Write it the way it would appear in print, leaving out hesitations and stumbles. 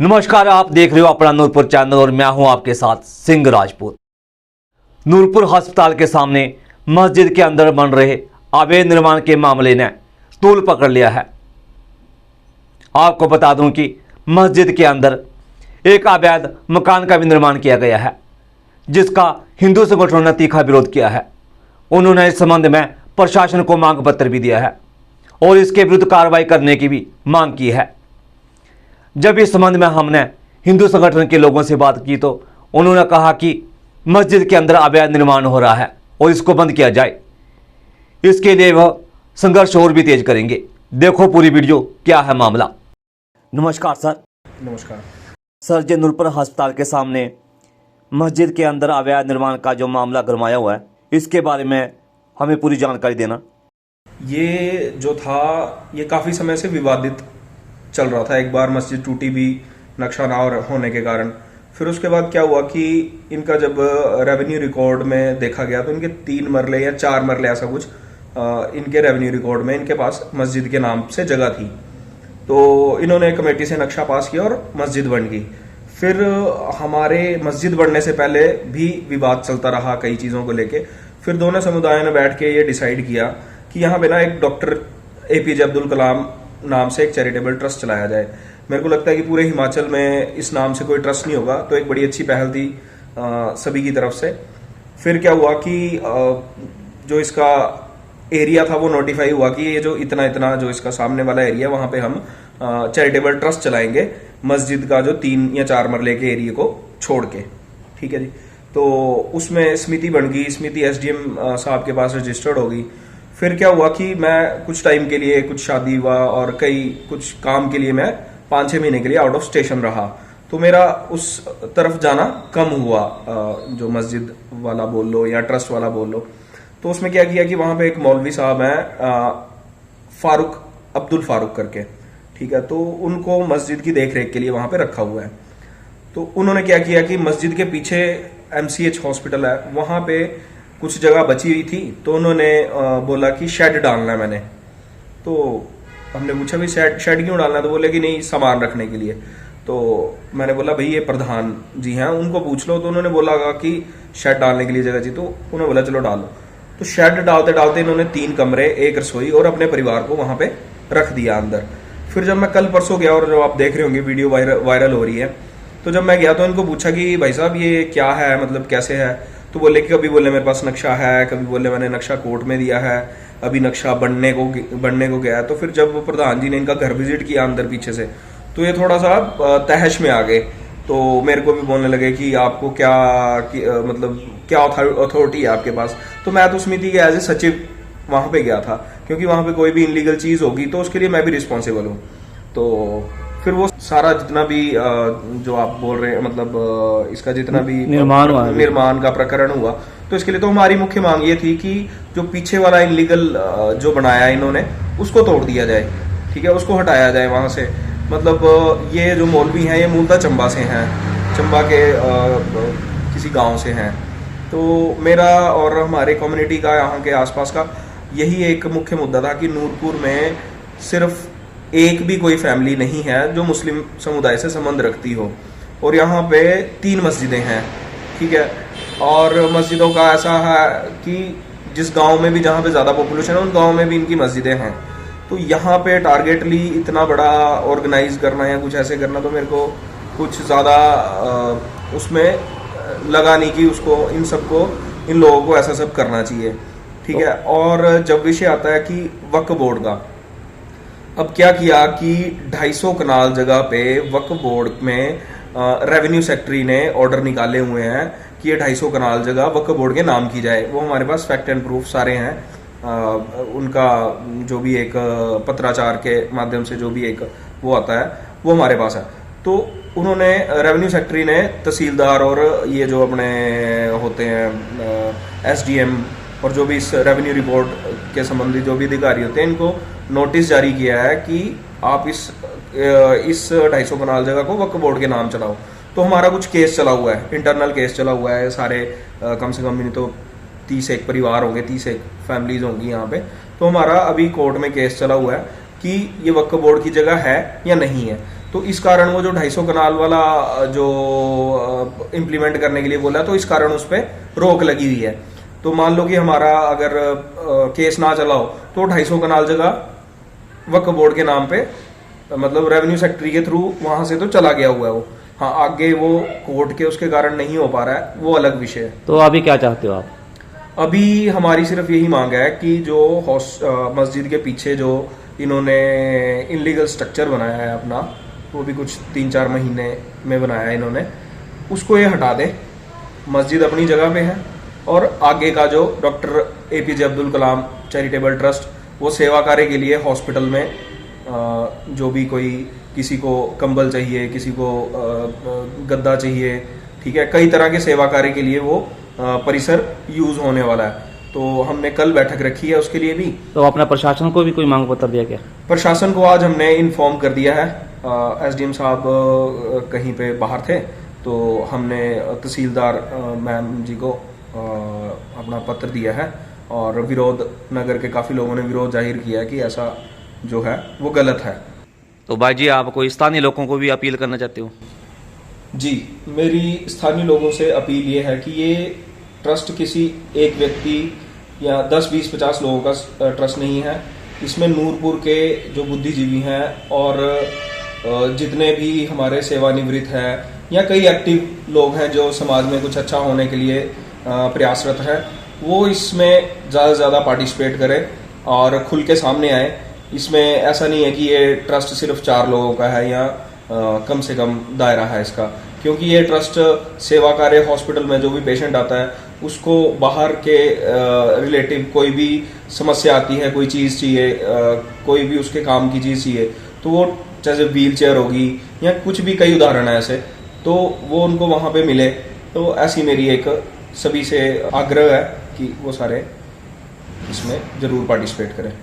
नमस्कार, आप देख रहे हो अपना नूरपुर चैनल और मैं हूं आपके साथ सिंह राजपूत। नूरपुर अस्पताल के सामने मस्जिद के अंदर बन रहे अवैध निर्माण के मामले ने तूल पकड़ लिया है। आपको बता दूं कि मस्जिद के अंदर एक अवैध मकान का भी निर्माण किया गया है, जिसका हिंदू संगठनों ने तीखा विरोध किया है। उन्होंने इस संबंध में प्रशासन को मांग पत्र भी दिया है और इसके विरुद्ध कार्रवाई करने की भी मांग की है। जब इस संबंध में हमने हिंदू संगठन के लोगों से बात की तो उन्होंने कहा कि मस्जिद के अंदर अवैध निर्माण हो रहा है और इसको बंद किया जाए। इसके लिए वह संघर्ष और भी तेज करेंगे। देखो पूरी वीडियो, क्या है मामला। नमस्कार सर। नमस्कार सर, जो नूरपुर अस्पताल के सामने मस्जिद के अंदर अवैध निर्माण का जो मामला गरमाया हुआ है, इसके बारे में हमें पूरी जानकारी देना। ये जो था ये काफ़ी समय से विवादित चल रहा था। एक बार मस्जिद टूटी भी नक्शा ना होने के कारण। फिर उसके बाद क्या हुआ कि इनका जब रेवेन्यू रिकॉर्ड में देखा गया तो इनके 3 मरले या 4 मरले ऐसा कुछ इनके रेवेन्यू रिकॉर्ड में इनके पास मस्जिद के नाम से जगह थी। तो इन्होंने कमेटी से नक्शा पास किया और मस्जिद बन गई। फिर हमारे मस्जिद बनने से पहले भी विवाद चलता रहा कई चीज़ों को लेके। फिर दोनों समुदायों ने बैठ के ये डिसाइड किया कि यहाँ पे ना एक डॉक्टर APJ अब्दुल कलाम नाम से एक चैरिटेबल ट्रस्ट चलाया जाए। मेरे को लगता है कि पूरे हिमाचल में इस नाम से कोई ट्रस्ट नहीं होगा, तो एक बड़ी अच्छी पहल थी सभी की तरफ से। फिर क्या हुआ कि जो इसका एरिया था वो नोटिफाई हुआ कि ये जो इतना जो इसका सामने वाला एरिया, वहां पे हम चैरिटेबल ट्रस्ट चलाएंगे मस्जिद का जो 3 या 4 मरले के एरिया को छोड़ के। ठीक है जी। तो उसमें समिति बन गई। समिति SDM साहब के पास रजिस्टर्ड होगी। फिर क्या हुआ कि मैं कुछ टाइम के लिए, कुछ शादी हुआ और कुछ काम के लिए मैं 5-6 महीने के लिए आउट ऑफ स्टेशन रहा। तो मेरा उस तरफ जाना कम हुआ, जो मस्जिद वाला बोल लो या ट्रस्ट वाला बोल लो। तो उसमें क्या किया कि वहां पे एक मौलवी साहब हैं, अब्दुल फारूक करके। ठीक है। तो उनको मस्जिद की देख रेख के लिए वहां पे रखा हुआ है। तो उन्होंने क्या किया कि मस्जिद के पीछे MCH हॉस्पिटल है, वहां पे कुछ जगह बची हुई थी। तो उन्होंने बोला कि शेड डालना है मैंने। तो हमने पूछा भी शेड क्यों डालना है? तो बोले कि नहीं, सामान रखने के लिए। तो मैंने बोला भाई ये प्रधान जी हैं, उनको पूछ लो। तो उन्होंने बोला कि शेड डालने के लिए जगह चाहिए। तो उन्होंने बोला चलो डालो। तो शेड डालते डालते इन्होंने 3 कमरे, 1 रसोई और अपने परिवार को वहां पे रख दिया अंदर। फिर जब मैं कल परसों गया, और जो आप देख रहे होंगे वीडियो वायरल हो रही है, तो जब मैं गया तो इनको पूछा कि भाई साहब ये क्या है, मतलब कैसे है? तो बोले कि कभी बोले मेरे पास नक्शा है, कभी बोले मैंने नक्शा कोर्ट में दिया है, अभी नक्शा बनने को गया है। तो फिर जब प्रधान जी ने इनका घर विजिट किया अंदर पीछे से, तो ये थोड़ा सा तहश में आ गए। तो मेरे को भी बोलने लगे कि आपको मतलब क्या अथॉरिटी है आपके पास? तो मैं तो समिति के एज ए सचिव वहां पे गया था, क्योंकि वहां पे कोई भी इनलीगल चीज होगी तो उसके लिए मैं भी रिस्पॉन्सिबल हूँ। तो फिर वो सारा जितना भी जो आप बोल रहे हैं, मतलब इसका जितना भी निर्माण का प्रकरण हुआ, तो इसके लिए तो हमारी मुख्य मांग ये थी कि जो पीछे वाला इनलीगल जो बनाया इन्होंने, उसको तोड़ दिया जाए। ठीक है, उसको हटाया जाए वहां से। मतलब ये जो मौलवी हैं ये मूलतः चंबा से हैं, चंबा के किसी गांव से हैं। तो मेरा और हमारे कम्युनिटी का, यहाँ के आसपास का, यही एक मुख्य मुद्दा था कि नूरपुर में सिर्फ एक भी कोई फैमिली नहीं है जो मुस्लिम समुदाय से संबंध रखती हो। और यहाँ पे 3 मस्जिदें हैं। ठीक है। और मस्जिदों का ऐसा है कि जिस गांव में भी, जहाँ पे ज़्यादा पॉपुलेशन है, उन गांव में भी इनकी मस्जिदें हैं। तो यहाँ पे टारगेटली इतना बड़ा ऑर्गेनाइज करना या कुछ ऐसे करना, तो मेरे को कुछ ज़्यादा उसमें लगा नहीं कि उसको इन लोगों को ऐसा सब करना चाहिए। ठीक है। और जब विषय आता है कि वक्फ बोर्ड का, अब क्या किया कि 250 कनाल जगह पे वक्फ बोर्ड में रेवेन्यू सेक्रेटरी ने ऑर्डर निकाले हुए हैं कि ये 250 कनाल जगह वक्फ बोर्ड के नाम की जाए। वो हमारे पास फैक्ट एंड प्रूफ सारे हैं। उनका जो भी एक पत्राचार के माध्यम से जो भी एक वो आता है, वो हमारे पास है। तो उन्होंने, रेवेन्यू सेक्रेटरी ने तहसीलदार और ये जो अपने होते हैं SDM और जो भी इस रेवेन्यू रिपोर्ट के संबंधी जो भी अधिकारी होते हैं, इनको नोटिस जारी किया है कि आप इस 250 कनाल जगह को वक्फ बोर्ड के नाम चलाओ। तो हमारा कुछ केस चला हुआ है, इंटरनल केस चला हुआ है। सारे कम से कम नहीं तो 31 परिवार होंगे, 31 फैमिलीज होंगी यहाँ पे। तो हमारा अभी कोर्ट में केस चला हुआ है कि ये वक्फ बोर्ड की जगह है या नहीं है। तो इस कारण वो जो 250 कनाल वाला जो इम्प्लीमेंट करने के लिए बोला, तो इस कारण उस पर रोक लगी हुई है। तो मान लो कि हमारा अगर केस ना चला हो तो 250 कनाल जगह वक्फ बोर्ड के नाम पे, मतलब रेवेन्यू सेक्रेटरी के थ्रू वहां से तो चला गया हुआ है वो। हाँ, आगे वो कोर्ट के उसके कारण नहीं हो पा रहा है, वो अलग विषय है। तो अभी क्या चाहते हो आप? अभी हमारी सिर्फ यही मांग है कि जो मस्जिद के पीछे जो इन्होंने इनलीगल स्ट्रक्चर बनाया है अपना, वो भी कुछ 3-4 महीने में बनाया है इन्होंने, उसको ये हटा दे। मस्जिद अपनी जगह पे है और आगे का जो doctor APJ Abdul Kalam charitable trust, वो सेवा कार्य के लिए हॉस्पिटल में जो भी कोई, किसी को कंबल चाहिए, किसी को गद्दा चाहिए, ठीक है, कई तरह के सेवा कार्य के लिए वो परिसर यूज होने वाला है। तो हमने कल बैठक रखी है उसके लिए भी। तो अपना प्रशासन को भी कोई मांग पत्र दिया क्या? प्रशासन को आज हमने इन्फॉर्म कर दिया है। SDM साहब कहीं पे बाहर थे, तो हमने तहसीलदार मैम जी को अपना पत्र दिया है और विरोध, नगर के काफ़ी लोगों ने विरोध जाहिर किया है कि ऐसा जो है वो गलत है। तो भाई जी, आप कोई स्थानीय लोगों को भी अपील करना चाहते हो? जी, मेरी स्थानीय लोगों से अपील ये है कि ये ट्रस्ट किसी एक व्यक्ति या 10, 20, 50 लोगों का ट्रस्ट नहीं है। इसमें नूरपुर के जो बुद्धिजीवी हैं और जितने भी हमारे सेवानिवृत्त हैं या कई एक्टिव लोग हैं जो समाज में कुछ अच्छा होने के लिए प्रयासरत है, वो इसमें ज़्यादा से ज़्यादा पार्टिसिपेट करें और खुल के सामने आए। इसमें ऐसा नहीं है कि ये ट्रस्ट सिर्फ 4 लोगों का है या कम से कम दायरा है इसका, क्योंकि ये ट्रस्ट सेवा कार्य हॉस्पिटल में जो भी पेशेंट आता है उसको बाहर के रिलेटिव कोई भी समस्या आती है, कोई चीज़ चाहिए, कोई भी उसके काम की चीज़ चाहिए, तो वो जैसे व्हील चेयर होगी या कुछ भी, कई उदाहरण है ऐसे, तो वो उनको वहाँ पे मिले। तो ऐसी मेरी एक सभी से आग्रह है कि वो सारे इसमें ज़रूर पार्टिसिपेट करें।